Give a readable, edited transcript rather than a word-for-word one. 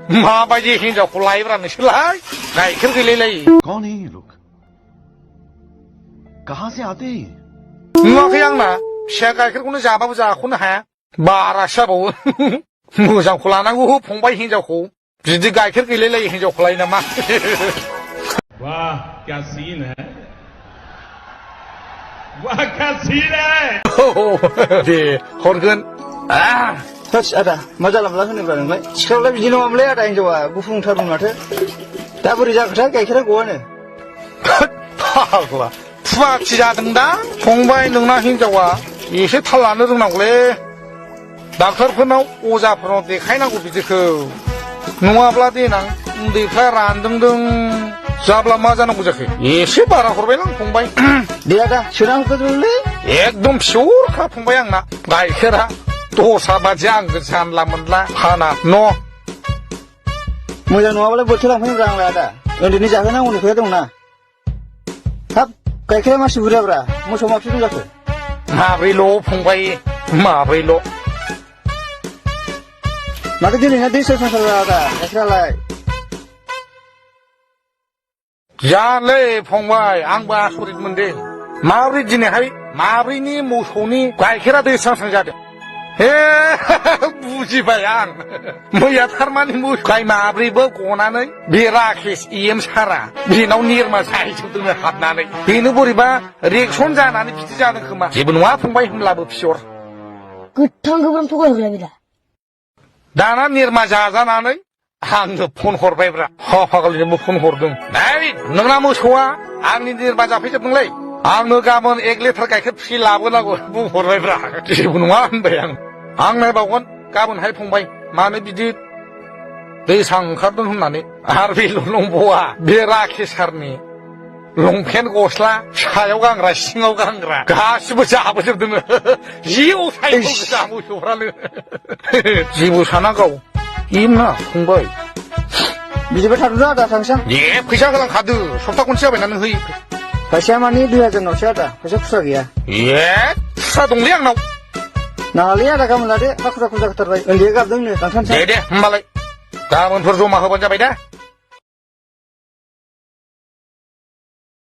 माबायदि हिनजावखौ लायोब्रा नोंसोरलाय गाइखेर गैलायलाय कौन है ये लोग कहाँ से आते हैं नुवाखै आंना फिसा गाइखेरखौनो जाबाबो जाख'नो हाया बारासो जाबावो मोजांखौ लानांगौ फंबाय हिनजावखौ बिदि गाइखेर गैलायलायै हिनजावखौ लायो नामा वाह क्या सीन है वाह क्या सीन है दे हरगोन थोस आदा मा जालामला होनोब्रा नोंलाय सिख्लालाय बिदि नङामोनलै आदा हिनजावा गुफुंथारमोन माथो दा बोरै जाखोथाय गाइखेरा गवानो फाग्ला फुवाथि जादोंदां फंबाय नोंना हिनजावा एसे थाल लानो रोंनांगौलै डाक्टारफोरनाव अजाफोरनाव देखायनांगौ बिदिखौ नङाब्ला देनां उन्दैफ्रा रानदोंदों जाब्ला मा जानांगौ जाखो एसे बारा हरबायलां फंबाय दे आदा सोना होग्रोलै एकदम पियरखा फंबाय आंना गाइखेरा दस्रा बादि आंगो जानला मोनला फाना न' मोजां नङाबालाय बोथोर लांफैनोब्रा आंलाय आदा उन्दैनि जाहोनांगौनि खोथा दंना हाब गाइखेरा मासे बुरजाब्रा मोसौ माबसे दं जाखो माब्रैल' फंबाय माब्रैल' माथो दिनैना दै सारसारब्रा आदा गाइखेरालाय जानोलै फंबाय आंबो आसरित मोनदों माब्रै दिनैहाय माब्रैनि मोसौनि गाइखेरा दै स्रां जादों हे बुजिबाय आं मैया थारमानि मोसौ गाय माब्रैबो गनानै बे राकेश एम सारा बेनाव निरमा जाहैजोबदोंनो हाबनानै बेनो बोरैबा रिएक्सन जानानै बिदि जादों खोमा जेबो नङा फंबाय होनब्लाबो पियर गोथां गोब्राम थगायहरलायबाय दाना निरमा जाजानानै आंनो फन हरबायब्रा फागलजोंबो फन हरदों नै नोंना मोसौआ आंनि निरमा जाफैजोबदोंलै आंनो गाबोन 1 लिटार गाइखेर फ्रि लाबोनांगौ बुंहरबायब्रा जेबो नङा होनबाय आं नायबावगोन गाबोनहाय फंबाय मानो बिदि दै सां ओंखारदों होननानै आरो बेल' नंबावा बे राकेश सारनि लंपेन्ट गस्ला सायाव गानग्रा सिङाव गानग्रा गासिबो जाबोजोबदों जि असाइखौ गोजा मोसौफ्रानो जेबो साना गाव इमना फंबाय बिदिबा थाद'दो आदा थांसां ए फैसा होलांखादो सप्ता खनसे जाबायना नों होयो फैसाया मानि 2000 आदा फैसा खुस्रा गैया ए खुस्रा दंलै आंनाव नाङालै आदा गाबोन लादो हाखुरा खुजा होथारबाय उन्दैया गाबदोंनो लांथारनोसै दे होमबालाय गाबोनफोर जमा होबानो जाबाय दा